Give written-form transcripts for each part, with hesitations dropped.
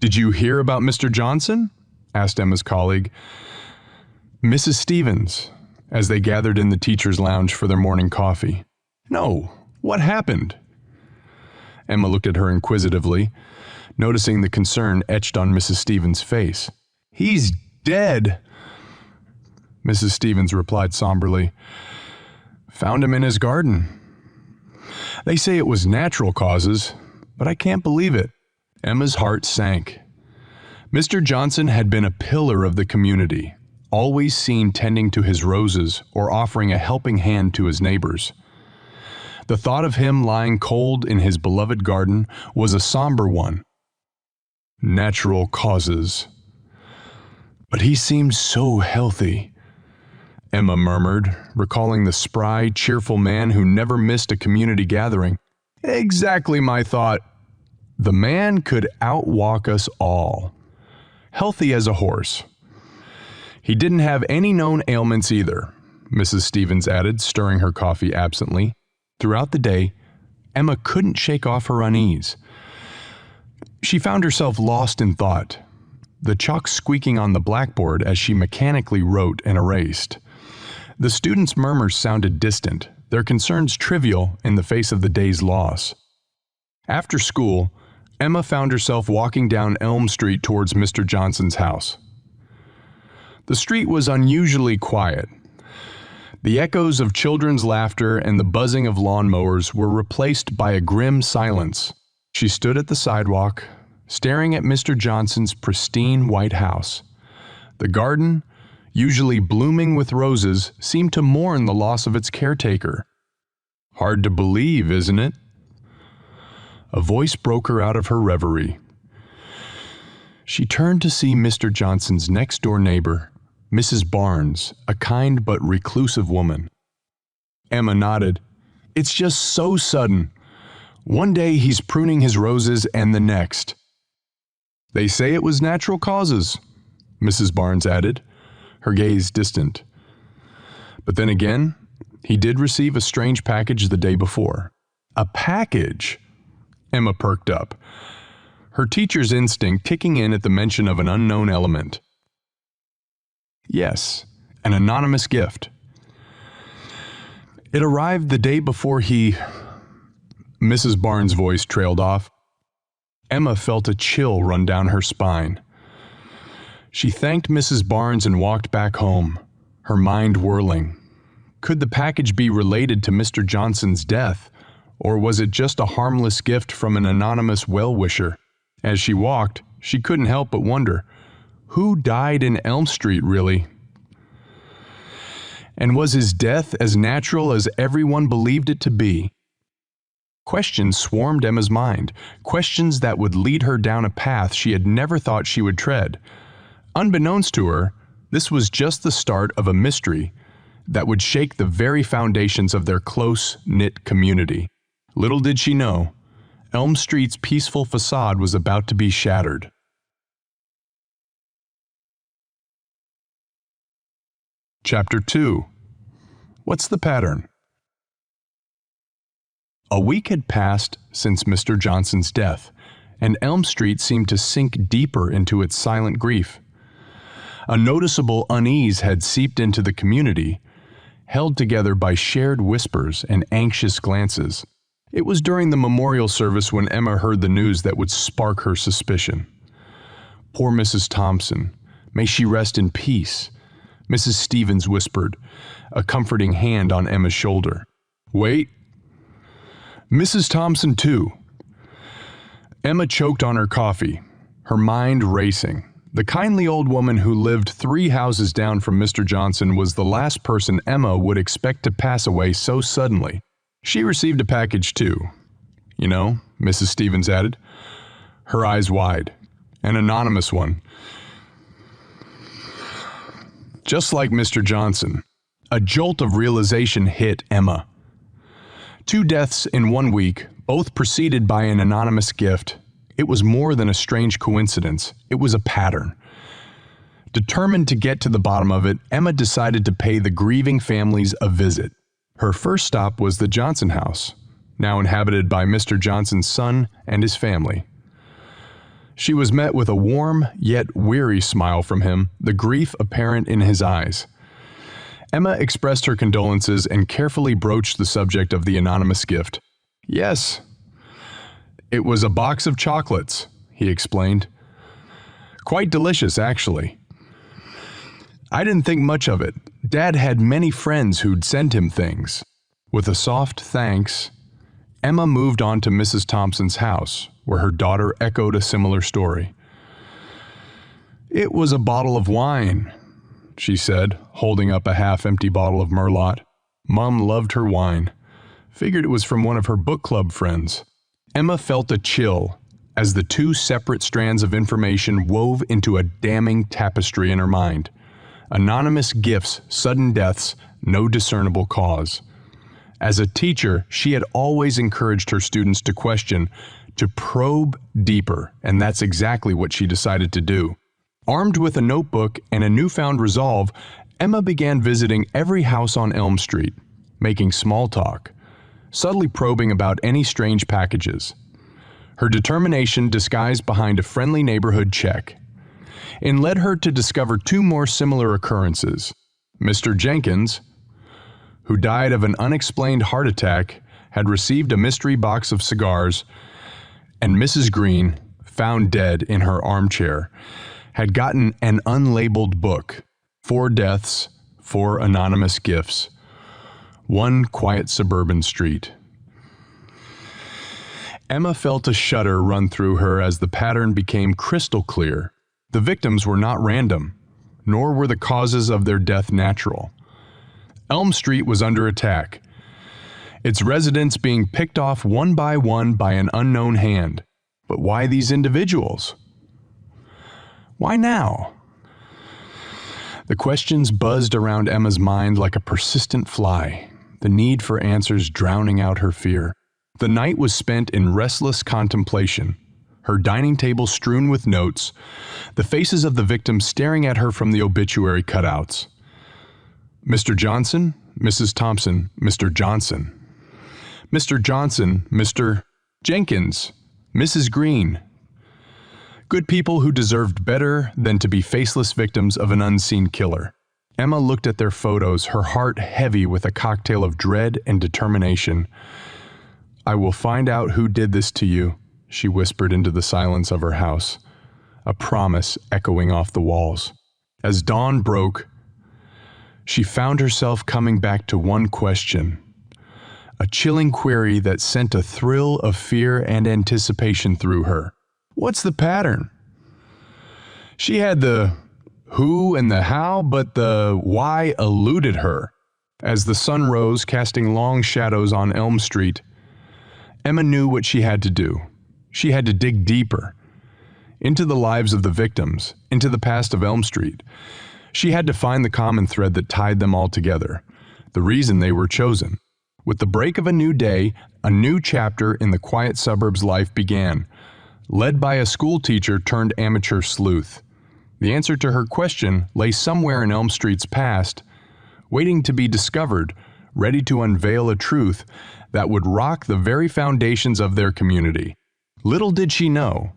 "Did you hear about Mr. Johnson?" asked Emma's colleague, Mrs. Stevens, as they gathered in the teacher's lounge for their morning coffee. "No. What happened?" Emma looked at her inquisitively, noticing the concern etched on Mrs. Stevens' face. "He's dead," Mrs. Stevens replied somberly. "Found him in his garden. They say it was natural causes, but I can't believe it." Emma's heart sank. Mr. Johnson had been a pillar of the community, always seen tending to his roses or offering a helping hand to his neighbors. The thought of him lying cold in his beloved garden was a somber one. Natural causes. But he seemed so healthy, Emma murmured, recalling the spry, cheerful man who never missed a community gathering. "Exactly my thought. The man could outwalk us all. Healthy as a horse. He didn't have any known ailments either," Mrs. Stevens added, stirring her coffee absently. Throughout the day, Emma couldn't shake off her unease. She found herself lost in thought, the chalk squeaking on the blackboard as she mechanically wrote and erased. The students' murmurs sounded distant, their concerns trivial in the face of the day's loss. After school, Emma found herself walking down Elm Street towards Mr. Johnson's house. The street was unusually quiet. The echoes of children's laughter and the buzzing of lawnmowers were replaced by a grim silence. She stood at the sidewalk, staring at Mr. Johnson's pristine white house. The garden, usually blooming with roses, seemed to mourn the loss of its caretaker. "Hard to believe, isn't it?" A voice broke her out of her reverie. She turned to see Mr. Johnson's next-door neighbor, Mrs. Barnes, a kind but reclusive woman. Emma nodded. "It's just so sudden. One day he's pruning his roses and the next." "They say it was natural causes," Mrs. Barnes added, her gaze distant. "But then again, he did receive a strange package the day before." "A package?" Emma perked up, her teacher's instinct kicking in at the mention of an unknown element. "Yes, an anonymous gift. It arrived the day before he—" Mrs. Barnes' voice trailed off. Emma felt a chill run down her spine. She thanked Mrs. Barnes and walked back home, her mind whirling. Could the package be related to Mr. Johnson's death, or was it just a harmless gift from an anonymous well-wisher? As she walked, she couldn't help but wonder, who died in Elm Street, really? And was his death as natural as everyone believed it to be? Questions swarmed Emma's mind, questions that would lead her down a path she had never thought she would tread. Unbeknownst to her, this was just the start of a mystery that would shake the very foundations of their close-knit community. Little did she know, Elm Street's peaceful facade was about to be shattered. Chapter 2. What's the pattern? A week had passed since Mr. Johnson's death, and Elm Street seemed to sink deeper into its silent grief. A noticeable unease had seeped into the community, held together by shared whispers and anxious glances. It was during the memorial service when Emma heard the news that would spark her suspicion. "Poor Mrs. Thompson, may she rest in peace," Mrs. Stevens whispered, a comforting hand on Emma's shoulder. "Wait. Mrs. Thompson, too." Emma choked on her coffee, her mind racing. The kindly old woman who lived 3 houses down from Mr. Johnson was the last person Emma would expect to pass away so suddenly. "She received a package too, you know," Mrs. Stevens added, her eyes wide. "An anonymous one. Just like Mr. Johnson." A jolt of realization hit Emma. 2 deaths in 1 week, both preceded by an anonymous gift. It was more than a strange coincidence. It was a pattern. Determined to get to the bottom of it, Emma decided to pay the grieving families a visit. Her first stop was the Johnson house, now inhabited by Mr. Johnson's son and his family. She was met with a warm yet weary smile from him, the grief apparent in his eyes. Emma expressed her condolences and carefully broached the subject of the anonymous gift. "Yes, it was a box of chocolates," he explained. "Quite delicious, actually. I didn't think much of it. Dad had many friends who'd send him things." With a soft thanks, Emma moved on to Mrs. Thompson's house, where her daughter echoed a similar story. "It was a bottle of wine," she said, holding up a half-empty bottle of Merlot. "Mom loved her wine. Figured it was from one of her book club friends." Emma felt a chill as the two separate strands of information wove into a damning tapestry in her mind. Anonymous gifts, sudden deaths, no discernible cause. As a teacher, she had always encouraged her students to question, to probe deeper, and that's exactly what she decided to do. Armed with a notebook and a newfound resolve, Emma began visiting every house on Elm Street, making small talk, subtly probing about any strange packages. Her determination disguised behind a friendly neighborhood check, and led her to discover two more similar occurrences. Mr. Jenkins, who died of an unexplained heart attack, had received a mystery box of cigars, and Mrs. Green, found dead in her armchair, had gotten an unlabeled book, 4 Deaths, 4 Anonymous Gifts, one quiet suburban street. Emma felt a shudder run through her as the pattern became crystal clear. The victims were not random, nor were the causes of their death natural. Elm Street was under attack, its residents being picked off one by an unknown hand. But why these individuals? Why now? The questions buzzed around Emma's mind like a persistent fly, the need for answers drowning out her fear. The night was spent in restless contemplation, her dining table strewn with notes, the faces of the victims staring at her from the obituary cutouts. Mr. Johnson, Mrs. Thompson, Mr. Johnson. Mr. Johnson, Mr. Jenkins, Mrs. Green. Good people who deserved better than to be faceless victims of an unseen killer. Emma looked at their photos, her heart heavy with a cocktail of dread and determination. "I will find out who did this to you," she whispered into the silence of her house, a promise echoing off the walls. As dawn broke, she found herself coming back to one question, a chilling query that sent a thrill of fear and anticipation through her. What's the pattern? She had the who and the how, but the why eluded her. As the sun rose, casting long shadows on Elm Street, Emma knew what she had to do. She had to dig deeper, into the lives of the victims, into the past of Elm Street. She had to find the common thread that tied them all together, the reason they were chosen. With the break of a new day, a new chapter in the quiet suburbs' life began, led by a school teacher turned amateur sleuth. The answer to her question lay somewhere in Elm Street's past, waiting to be discovered, ready to unveil a truth that would rock the very foundations of their community. Little did she know,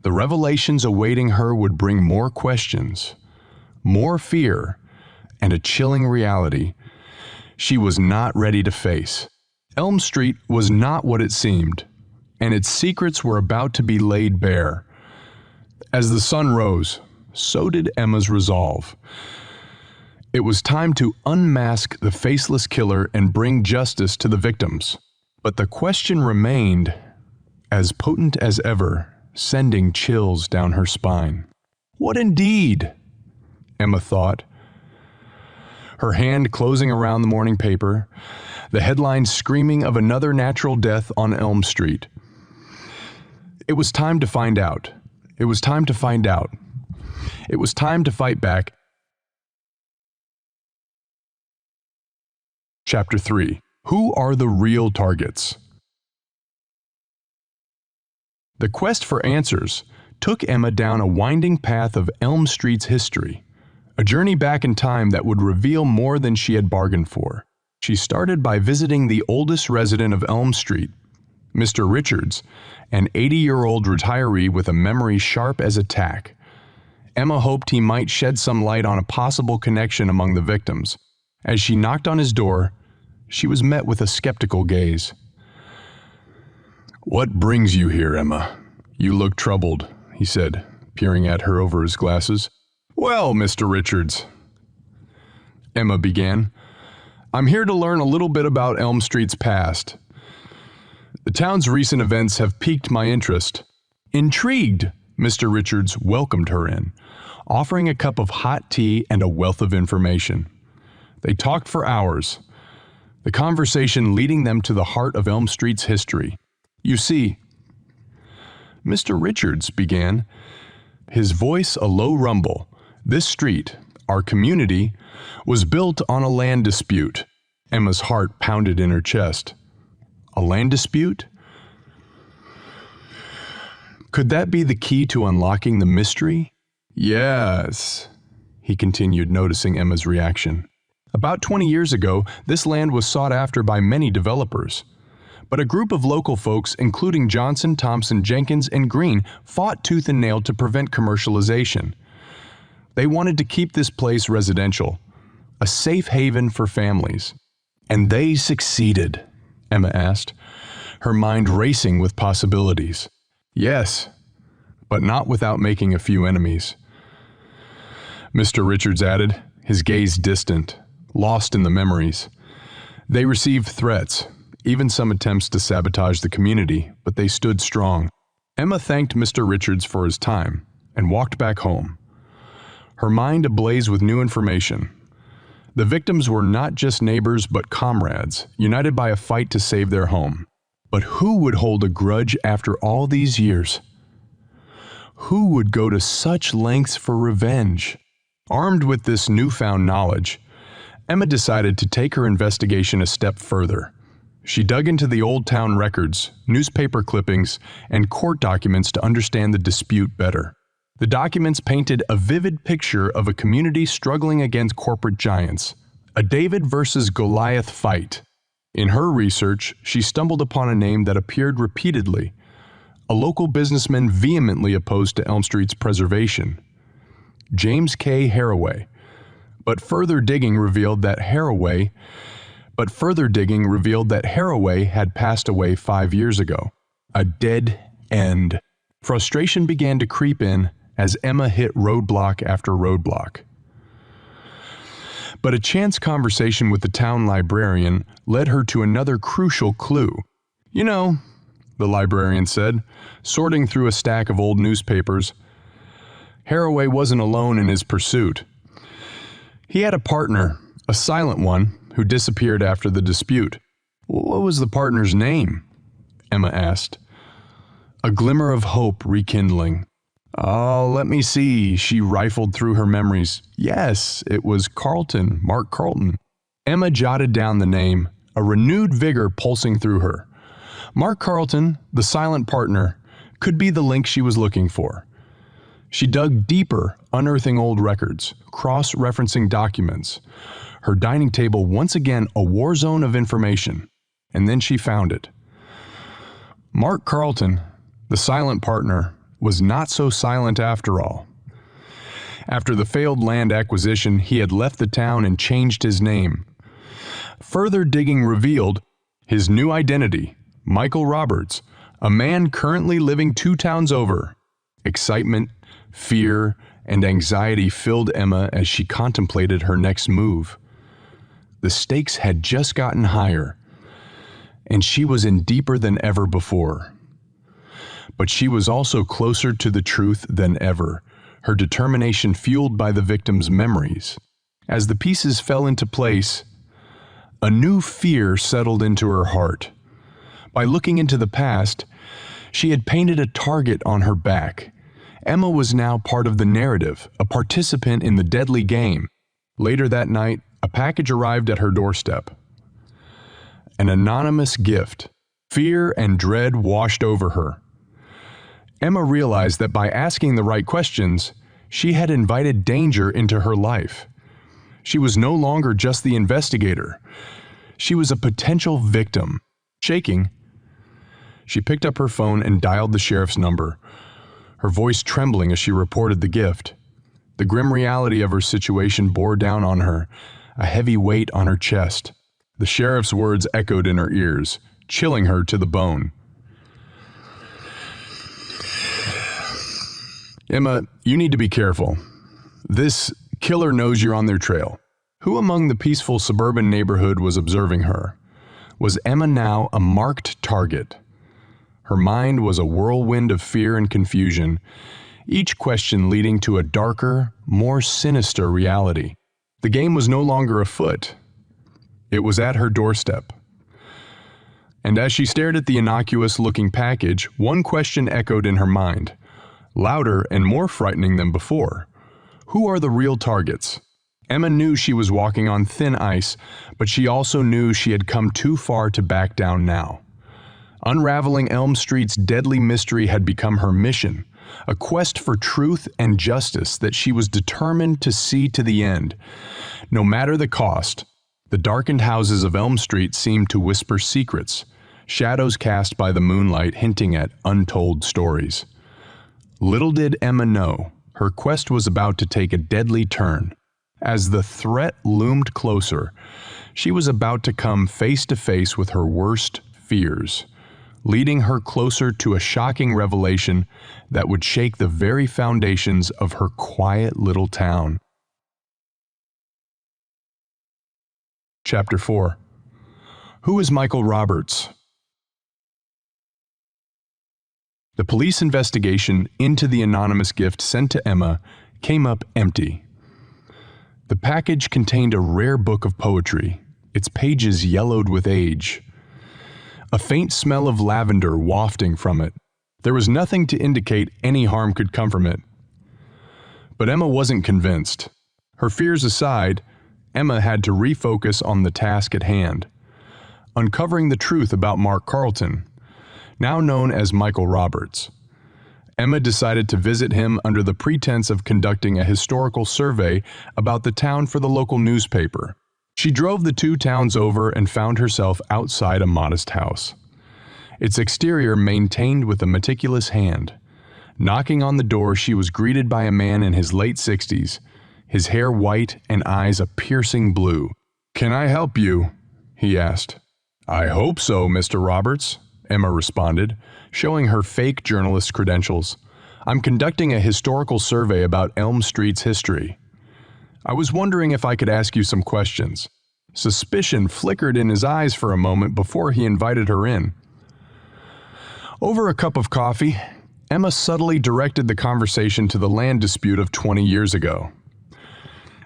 the revelations awaiting her would bring more questions, more fear, and a chilling reality she was not ready to face. Elm Street was not what it seemed, and its secrets were about to be laid bare. As the sun rose, so did Emma's resolve. It was time to unmask the faceless killer and bring justice to the victims. But the question remained, as potent as ever, sending chills down her spine. What indeed? Emma thought, her hand closing around the morning paper, the headline screaming of another natural death on Elm Street. It was time to find out. It was time to find out. It was time to fight back. Chapter 3. Who are the real targets? The quest for answers took Emma down a winding path of Elm Street's history, a journey back in time that would reveal more than she had bargained for. She started by visiting the oldest resident of Elm Street, Mr. Richards, an 80-year-old retiree with a memory sharp as a tack. Emma hoped he might shed some light on a possible connection among the victims. As she knocked on his door, she was met with a skeptical gaze. "What brings you here, Emma? You look troubled," he said, peering at her over his glasses. "Well, Mr. Richards," Emma began, "I'm here to learn a little bit about Elm Street's past. The town's recent events have piqued my interest." Intrigued, Mr. Richards welcomed her in, offering a cup of hot tea and a wealth of information. They talked for hours, the conversation leading them to the heart of Elm Street's history. "You see," Mr. Richards began, his voice a low rumble, "this street, our community, was built on a land dispute." Emma's heart pounded in her chest. A land dispute? Could that be the key to unlocking the mystery? "Yes," he continued, noticing Emma's reaction. "About 20 years ago, this land was sought after by many developers. But a group of local folks, including Johnson, Thompson, Jenkins, and Green, fought tooth and nail to prevent commercialization. They wanted to keep this place residential, a safe haven for families. And they succeeded?" Emma asked, her mind racing with possibilities. "Yes, but not without making a few enemies," Mr. Richards added, his gaze distant, lost in the memories. "They received threats, even some attempts to sabotage the community, but they stood strong." Emma thanked Mr. Richards for his time and walked back home, her mind ablaze with new information. The victims were not just neighbors but comrades, united by a fight to save their home. But who would hold a grudge after all these years? Who would go to such lengths for revenge? Armed with this newfound knowledge, Emma decided to take her investigation a step further. She dug into the old town records, newspaper clippings, and court documents to understand the dispute better. The documents painted a vivid picture of a community struggling against corporate giants, a David versus Goliath fight. In her research, she stumbled upon a name that appeared repeatedly, a local businessman vehemently opposed to Elm Street's preservation, James K. Haraway. But further digging revealed that Haraway had passed away 5 years ago. A dead end. Frustration began to creep in as Emma hit roadblock after roadblock. But a chance conversation with the town librarian led her to another crucial clue. "You know," the librarian said, sorting through a stack of old newspapers, "Haraway wasn't alone in his pursuit. He had a partner, a silent one, who disappeared after the dispute." "What was the partner's name?" Emma asked, a glimmer of hope rekindling. "Oh, let me see." She rifled through her memories. Yes, it was Carlton, Mark Carlton. Emma jotted down the name, a renewed vigor pulsing through her. Mark Carlton, the silent partner, could be the link she was looking for. She dug deeper, unearthing old records, cross-referencing documents, her dining table once again a war zone of information. And then she found it. Mark Carlton, the silent partner, was not so silent after all. After the failed land acquisition, he had left the town and changed his name. Further digging revealed his new identity, Michael Roberts, a man currently living 2 towns over. Excitement, fear, and anxiety filled Emma as she contemplated her next move. The stakes had just gotten higher, and she was in deeper than ever before. But she was also closer to the truth than ever, her determination fueled by the victim's memories. As the pieces fell into place, a new fear settled into her heart. By looking into the past, she had painted a target on her back. Emma was now part of the narrative, a participant in the deadly game. Later that night, a package arrived at her doorstep. An anonymous gift. Fear and dread washed over her. Emma realized that by asking the right questions, she had invited danger into her life. She was no longer just the investigator. She was a potential victim. Shaking, She picked up her phone and dialed the sheriff's number, her voice trembling as she reported the gift. The grim reality of her situation bore down on her, a heavy weight on her chest. The sheriff's words echoed in her ears, chilling her to the bone. Emma, you need to be careful. This killer knows you're on their trail. Who among the peaceful suburban neighborhood was observing her? Was Emma now a marked target? Her mind was a whirlwind of fear and confusion, each question leading to a darker, more sinister reality. The game was no longer afoot. It was at her doorstep. And as she stared at the innocuous-looking package, one question echoed in her mind, louder and more frightening than before. Who are the real targets? Emma knew she was walking on thin ice, but she also knew she had come too far to back down now. Unraveling Elm Street's deadly mystery had become her mission, a quest for truth and justice that she was determined to see to the end. No matter the cost, the darkened houses of Elm Street seemed to whisper secrets, shadows cast by the moonlight hinting at untold stories. Little did Emma know, her quest was about to take a deadly turn. As the threat loomed closer, she was about to come face to face with her worst fears, leading her closer to a shocking revelation that would shake the very foundations of her quiet little town. Chapter 4. Who is Michael Roberts? The police investigation into the anonymous gift sent to Emma came up empty. The package contained a rare book of poetry, its pages yellowed with age. A faint smell of lavender wafting from it. There was nothing to indicate any harm could come from it. But Emma wasn't convinced. Her fears aside, Emma had to refocus on the task at hand, uncovering the truth about Mark Carlton, now known as Michael Roberts. Emma decided to visit him under the pretense of conducting a historical survey about the town for the local newspaper. She drove the 2 towns over and found herself outside a modest house, its exterior maintained with a meticulous hand. Knocking on the door, she was greeted by a man in his late 60s, his hair white and eyes a piercing blue. "Can I help you?" he asked. "I hope so, Mr. Roberts," Emma responded, showing her fake journalist credentials. "I'm conducting a historical survey about Elm Street's history. I was wondering if I could ask you some questions." Suspicion flickered in his eyes for a moment before he invited her in. Over a cup of coffee, Emma subtly directed the conversation to the land dispute of 20 years ago.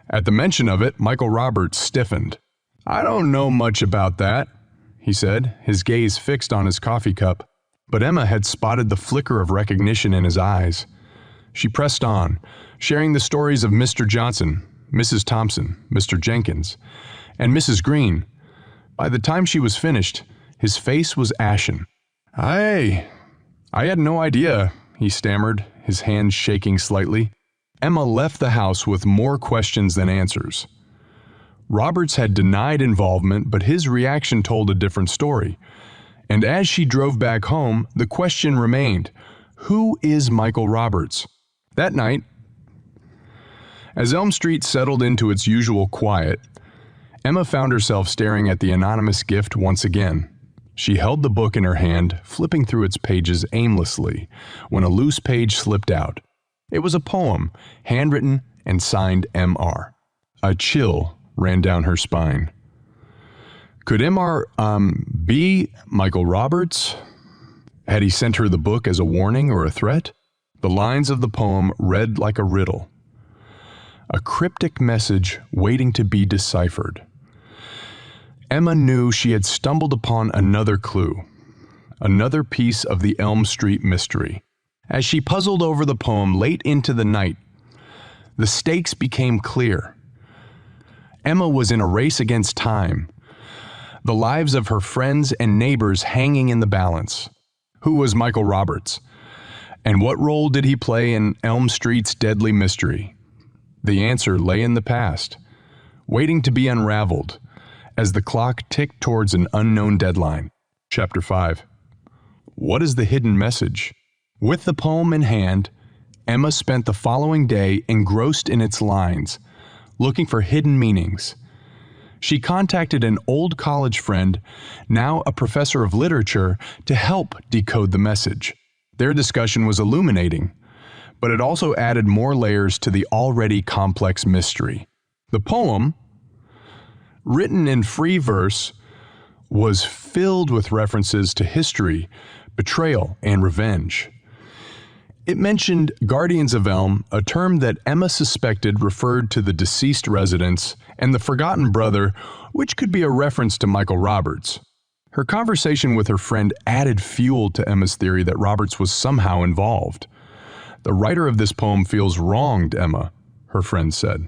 At the mention of it, Michael Roberts stiffened. "I don't know much about that," he said, his gaze fixed on his coffee cup. But Emma had spotted the flicker of recognition in his eyes. She pressed on, sharing the stories of Mr. Johnson, Mrs. Thompson, Mr. Jenkins, and Mrs. Green. By the time she was finished, his face was ashen. I had no idea," he stammered, his hands shaking slightly. Emma left the house with more questions than answers. Roberts had denied involvement, but his reaction told a different story. And as she drove back home, the question remained, who is Michael Roberts? That night, as Elm Street settled into its usual quiet, Emma found herself staring at the anonymous gift once again. She held the book in her hand, flipping through its pages aimlessly, when a loose page slipped out. It was a poem, handwritten and signed M.R. A chill ran down her spine. Could M.R. be Michael Roberts? Had he sent her the book as a warning or a threat? The lines of the poem read like a riddle. A cryptic message waiting to be deciphered. Emma knew she had stumbled upon another clue, another piece of the Elm Street mystery. As she puzzled over the poem late into the night, the stakes became clear. Emma was in a race against time, the lives of her friends and neighbors hanging in the balance. Who was Michael Roberts? And what role did he play in Elm Street's deadly mystery? The answer lay in the past, waiting to be unraveled as the clock ticked towards an unknown deadline. Chapter 5. What is the hidden message? With the poem in hand, Emma spent the following day engrossed in its lines, looking for hidden meanings. She contacted an old college friend, now a professor of literature, to help decode the message. Their discussion was illuminating, but it also added more layers to the already complex mystery. The poem, written in free verse, was filled with references to history, betrayal, and revenge. It mentioned guardians of Elm, a term that Emma suspected referred to the deceased residents, and the forgotten brother, which could be a reference to Michael Roberts. Her conversation with her friend added fuel to Emma's theory that Roberts was somehow involved. The writer of this poem feels wronged, Emma, her friend said.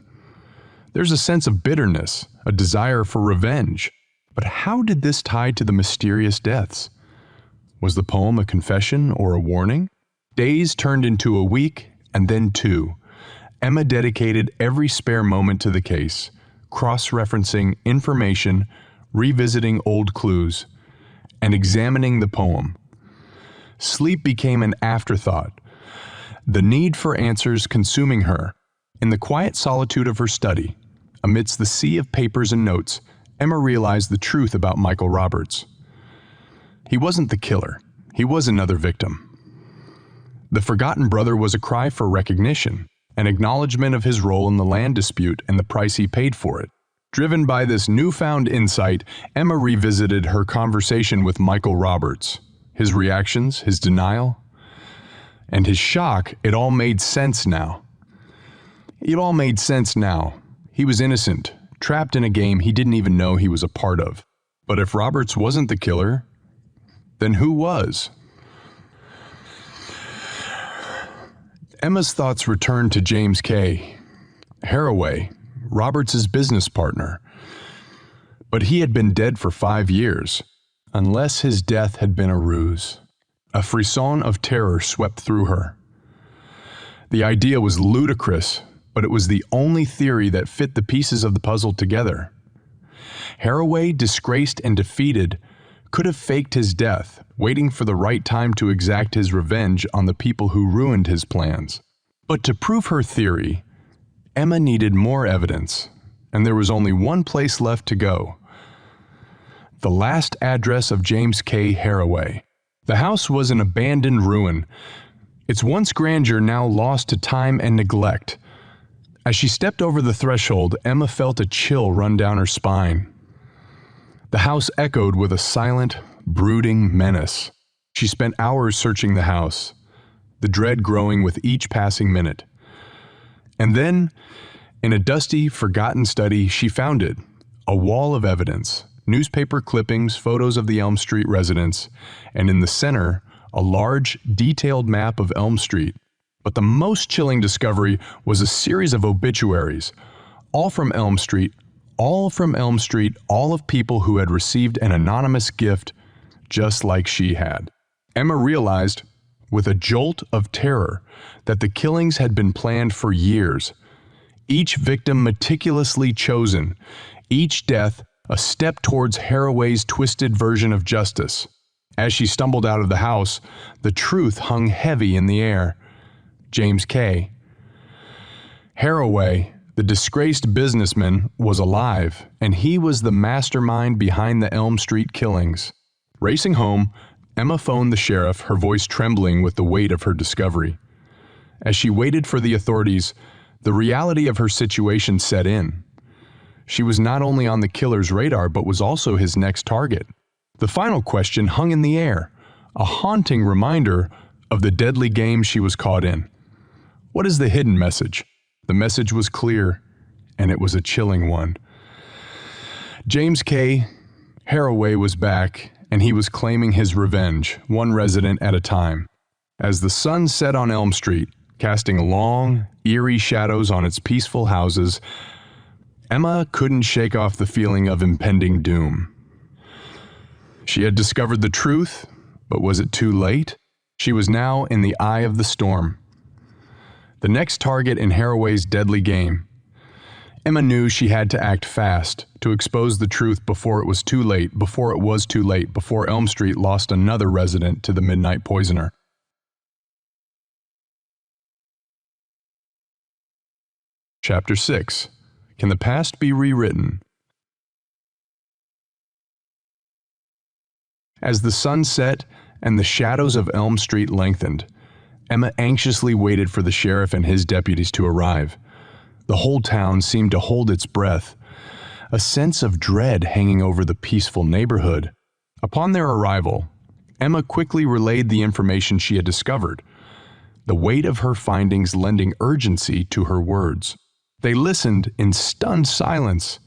There's a sense of bitterness, a desire for revenge. But how did this tie to the mysterious deaths? Was the poem a confession or a warning? Days turned into a week, and then 2. Emma dedicated every spare moment to the case, cross-referencing information, revisiting old clues, and examining the poem. Sleep became an afterthought, the need for answers consuming her. In the quiet solitude of her study, amidst the sea of papers and notes, Emma realized the truth about Michael Roberts. He wasn't the killer. He was another victim. The forgotten brother was a cry for recognition, an acknowledgement of his role in the land dispute and the price he paid for it. Driven by this newfound insight, Emma revisited her conversation with Michael Roberts. His reactions, his denial, and his shock, it all made sense now. It all made sense now. He was innocent, trapped in a game he didn't even know he was a part of. But if Roberts wasn't the killer, then who was? Emma's thoughts returned to James K. Haraway, Roberts' business partner. But he had been dead for 5 years, unless his death had been a ruse. A frisson of terror swept through her. The idea was ludicrous, but it was the only theory that fit the pieces of the puzzle together. Haraway, disgraced and defeated, could have faked his death, waiting for the right time to exact his revenge on the people who ruined his plans. But to prove her theory, Emma needed more evidence, and there was only one place left to go. The last address of James K. Haraway. The house was an abandoned ruin, its once grandeur now lost to time and neglect. As she stepped over the threshold, Emma felt a chill run down her spine. The house echoed with a silent, brooding menace. She spent hours searching the house, the dread growing with each passing minute. And then, in a dusty, forgotten study, she found it, a wall of evidence, newspaper clippings, photos of the Elm Street residents, and in the center, a large, detailed map of Elm Street. But the most chilling discovery was a series of obituaries, all from Elm Street, all of people who had received an anonymous gift just like she had. Emma realized, with a jolt of terror, that the killings had been planned for years. Each victim meticulously chosen, each death a step towards Haraway's twisted version of justice. As she stumbled out of the house, the truth hung heavy in the air. James K. Haraway, the disgraced businessman, was alive, and he was the mastermind behind the Elm Street killings. Racing home, Emma phoned the sheriff, her voice trembling with the weight of her discovery. As she waited for the authorities, the reality of her situation set in. She was not only on the killer's radar, but was also his next target. The final question hung in the air, a haunting reminder of the deadly game she was caught in. What is the hidden message? The message was clear, and it was a chilling one. James K. Haraway was back, and he was claiming his revenge, one resident at a time. As the sun set on Elm Street, casting long, eerie shadows on its peaceful houses, Emma couldn't shake off the feeling of impending doom. She had discovered the truth, but was it too late? She was now in the eye of the storm. The next target in Haraway's deadly game. Emma knew she had to act fast to expose the truth before it was too late, before Elm Street lost another resident to the midnight poisoner. Chapter 6. Can the past be rewritten? As the sun set and the shadows of Elm Street lengthened, Emma anxiously waited for the sheriff and his deputies to arrive. The whole town seemed to hold its breath, a sense of dread hanging over the peaceful neighborhood. Upon their arrival, Emma quickly relayed the information she had discovered, the weight of her findings lending urgency to her words. They listened in stunned silence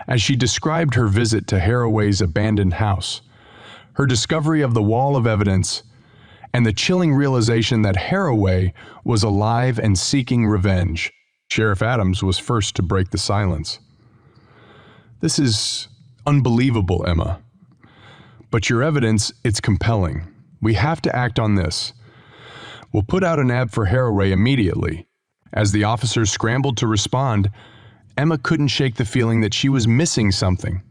as she described her visit to Haraway's abandoned house, her discovery of the wall of evidence, and the chilling realization that Haraway was alive and seeking revenge. Sheriff Adams was first to break the silence. "This is unbelievable, Emma. But your evidence, it's compelling. We have to act on this. We'll put out an ad for Haraway immediately." As the officers scrambled to respond, Emma couldn't shake the feeling that she was missing something.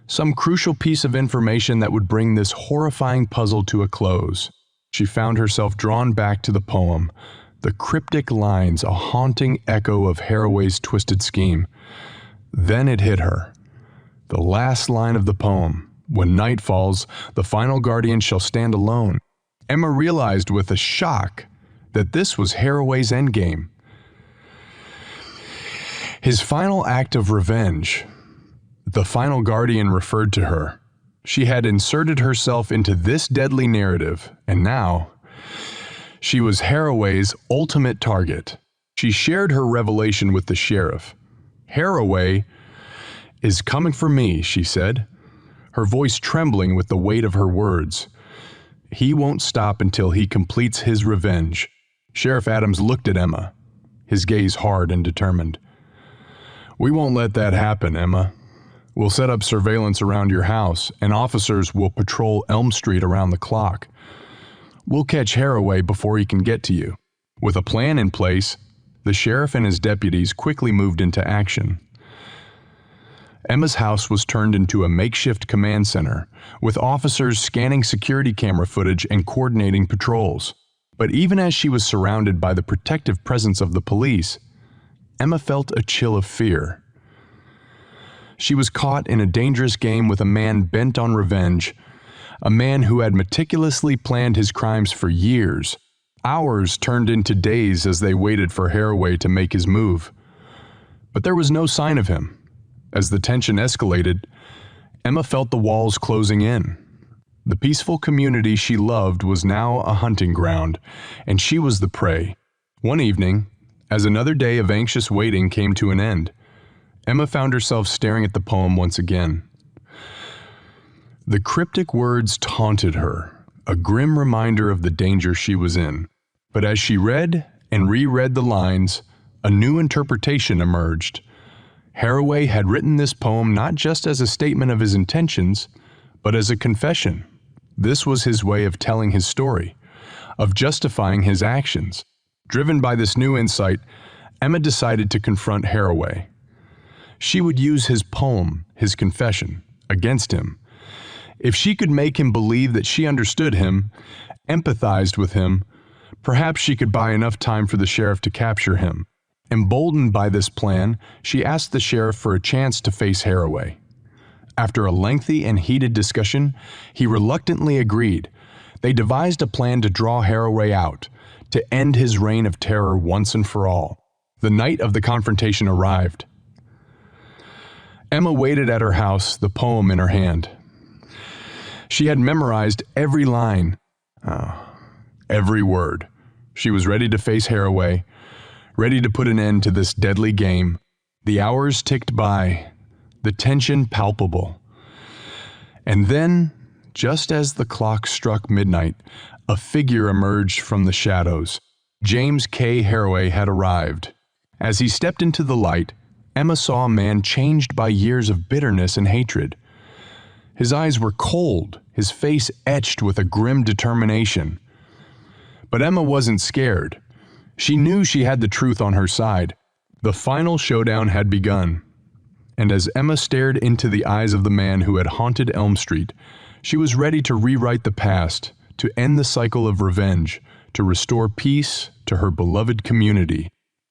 Some crucial piece of information that would bring this horrifying puzzle to a close. She found herself drawn back to the poem, the cryptic lines a haunting echo of Haraway's twisted scheme. Then it hit her. The last line of the poem, "When night falls, the final guardian shall stand alone." Emma realized with a shock that this was Haraway's endgame. His final act of revenge. The final guardian referred to her. She had inserted herself into this deadly narrative, and now she was Haraway's ultimate target. She shared her revelation with the sheriff. "Haraway is coming for me," she said, her voice trembling with the weight of her words. "He won't stop until he completes his revenge." Sheriff Adams looked at Emma, his gaze hard and determined. "We won't let that happen, Emma. We'll set up surveillance around your house, and officers will patrol Elm Street around the clock. We'll catch Haraway before he can get to you." With a plan in place, the sheriff and his deputies quickly moved into action. Emma's house was turned into a makeshift command center, with officers scanning security camera footage and coordinating patrols. But even as she was surrounded by the protective presence of the police, Emma felt a chill of fear. She was caught in a dangerous game with a man bent on revenge, a man who had meticulously planned his crimes for years. Hours turned into days as they waited for Haraway to make his move. But there was no sign of him. As the tension escalated, Emma felt the walls closing in. The peaceful community she loved was now a hunting ground, and she was the prey. One evening, as another day of anxious waiting came to an end, Emma found herself staring at the poem once again. The cryptic words taunted her, a grim reminder of the danger she was in. But as she read and reread the lines, a new interpretation emerged. Haraway had written this poem not just as a statement of his intentions, but as a confession. This was his way of telling his story, of justifying his actions. Driven by this new insight, Emma decided to confront Haraway. She would use his poem, his confession, against him. If she could make him believe that she understood him, empathized with him, perhaps she could buy enough time for the sheriff to capture him. Emboldened by this plan, she asked the sheriff for a chance to face Haraway. After a lengthy and heated discussion, he reluctantly agreed. They devised a plan to draw Haraway out, to end his reign of terror once and for all. The night of the confrontation arrived. Emma waited at her house, the poem in her hand. She had memorized every line, every word. She was ready to face Haraway, ready to put an end to this deadly game. The hours ticked by, the tension palpable. And then, just as the clock struck midnight, a figure emerged from the shadows. James K. Haraway had arrived. As he stepped into the light, Emma saw a man changed by years of bitterness and hatred. His eyes were cold, his face etched with a grim determination. But Emma wasn't scared. She knew she had the truth on her side. The final showdown had begun, and as Emma stared into the eyes of the man who had haunted Elm Street, she was ready to rewrite the past, to end the cycle of revenge, to restore peace to her beloved community.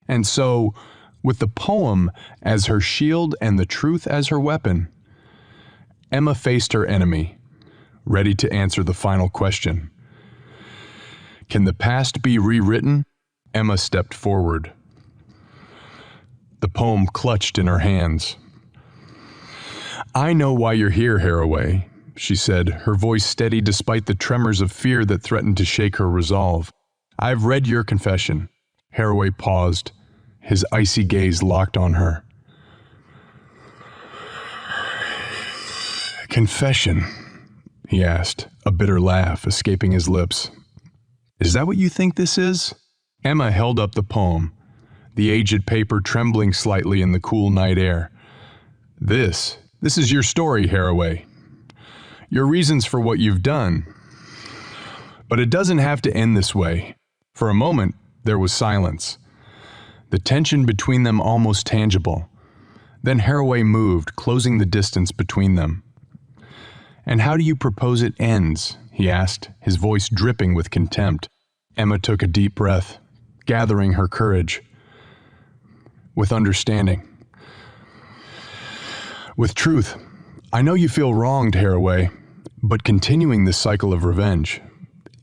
And so, with the poem as her shield and the truth as her weapon, Emma faced her enemy, ready to answer the final question. Can the past be rewritten? Emma stepped forward. The poem clutched in her hands. I know why you're here, Haraway, she said, her voice steady despite the tremors of fear that threatened to shake her resolve. I've read your confession. Haraway paused, his icy gaze locked on her. Confession, he asked, a bitter laugh escaping his lips. Is that what you think this is? Emma held up the poem, the aged paper trembling slightly in the cool night air. This is your story, Haraway. Your reasons for what you've done. But it doesn't have to end this way. For a moment, there was silence, the tension between them almost tangible. Then Haraway moved, closing the distance between them. And how do you propose it ends? He asked, his voice dripping with contempt. Emma took a deep breath, gathering her courage. With understanding. With truth. I know you feel wronged, Haraway, but continuing this cycle of revenge,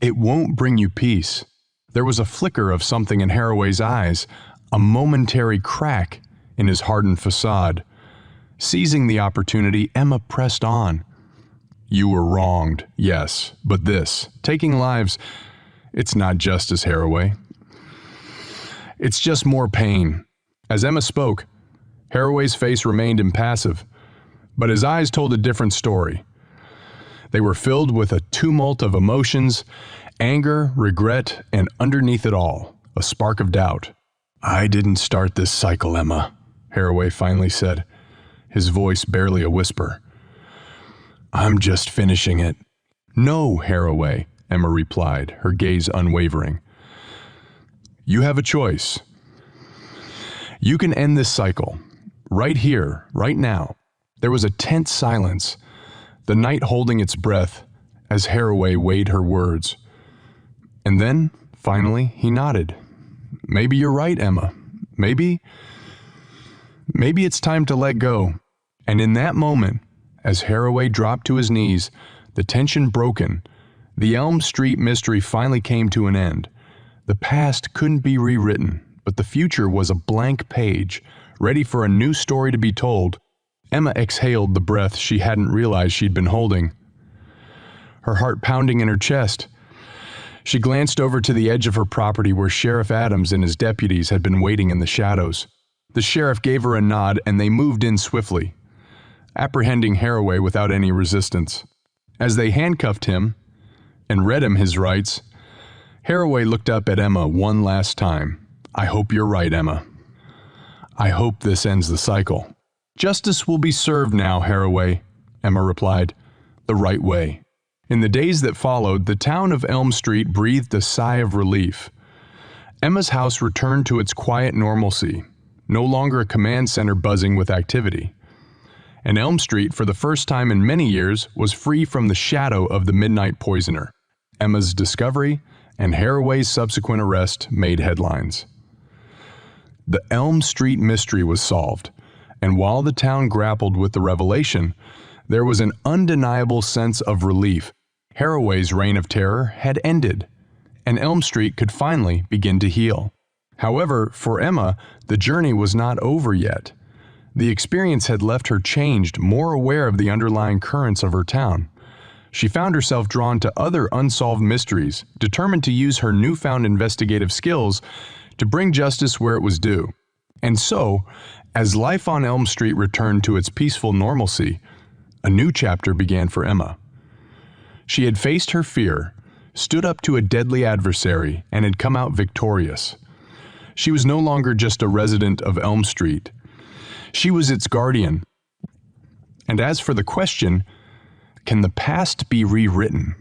it won't bring you peace. There was a flicker of something in Haraway's eyes, a momentary crack in his hardened facade. Seizing the opportunity, Emma pressed on. You were wronged, yes, but this, taking lives, it's not justice, Haraway. It's just more pain. As Emma spoke, Haraway's face remained impassive, but his eyes told a different story. They were filled with a tumult of emotions, anger, regret, and underneath it all, a spark of doubt. I didn't start this cycle, Emma, Haraway finally said, his voice barely a whisper. I'm just finishing it. No, Haraway, Emma replied, her gaze unwavering. You have a choice. You can end this cycle, right here, right now. There was a tense silence, the night holding its breath as Haraway weighed her words. And then, finally, he nodded. Maybe you're right, Emma. Maybe it's time to let go. And in that moment, as Haraway dropped to his knees, the tension broken, the Elm Street mystery finally came to an end. The past couldn't be rewritten, but the future was a blank page, ready for a new story to be told. Emma exhaled the breath she hadn't realized she'd been holding, her heart pounding in her chest. She glanced over to the edge of her property where Sheriff Adams and his deputies had been waiting in the shadows. The sheriff gave her a nod and they moved in swiftly, apprehending Haraway without any resistance. As they handcuffed him and read him his rights, Haraway looked up at Emma one last time. I hope you're right, Emma. I hope this ends the cycle. Justice will be served now, Haraway, Emma replied, the right way. In the days that followed, the town of Elm Street breathed a sigh of relief. Emma's house returned to its quiet normalcy, no longer a command center buzzing with activity. And Elm Street, for the first time in many years, was free from the shadow of the midnight poisoner. Emma's discovery and Haraway's subsequent arrest made headlines. The Elm Street mystery was solved, and while the town grappled with the revelation, there was an undeniable sense of relief. Haraway's reign of terror had ended, and Elm Street could finally begin to heal. However, for Emma, the journey was not over yet. The experience had left her changed, more aware of the underlying currents of her town. She found herself drawn to other unsolved mysteries, determined to use her newfound investigative skills to bring justice where it was due. And so, as life on Elm Street returned to its peaceful normalcy, a new chapter began for Emma. She had faced her fear, stood up to a deadly adversary, and had come out victorious. She was no longer just a resident of Elm Street. She was its guardian. And as for the question, can the past be rewritten?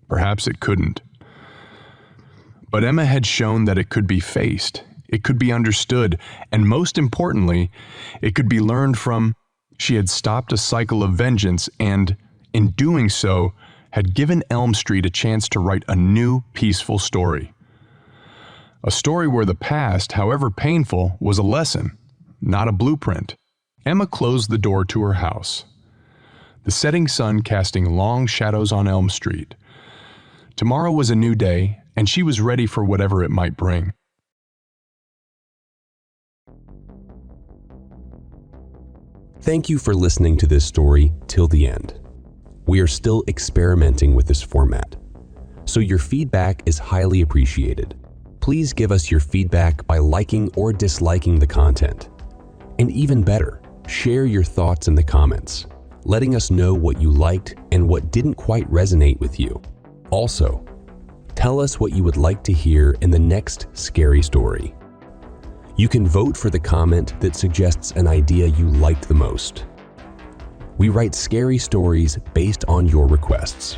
Perhaps it couldn't. But Emma had shown that it could be faced. it could be understood, and most importantly, it could be learned from. She had stopped a cycle of vengeance and, in doing so, had given Elm Street a chance to write a new, peaceful story. A story where the past, however painful, was a lesson, not a blueprint. Emma closed the door to her house, the setting sun casting long shadows on Elm Street. Tomorrow was a new day, and she was ready for whatever it might bring. Thank you for listening to this story till the end. We are still experimenting with this format, so your feedback is highly appreciated. Please give us your feedback by liking or disliking the content. And even better, share your thoughts in the comments, letting us know what you liked and what didn't quite resonate with you. Also, tell us what you would like to hear in the next scary story. You can vote for the comment that suggests an idea you liked the most. We write scary stories based on your requests.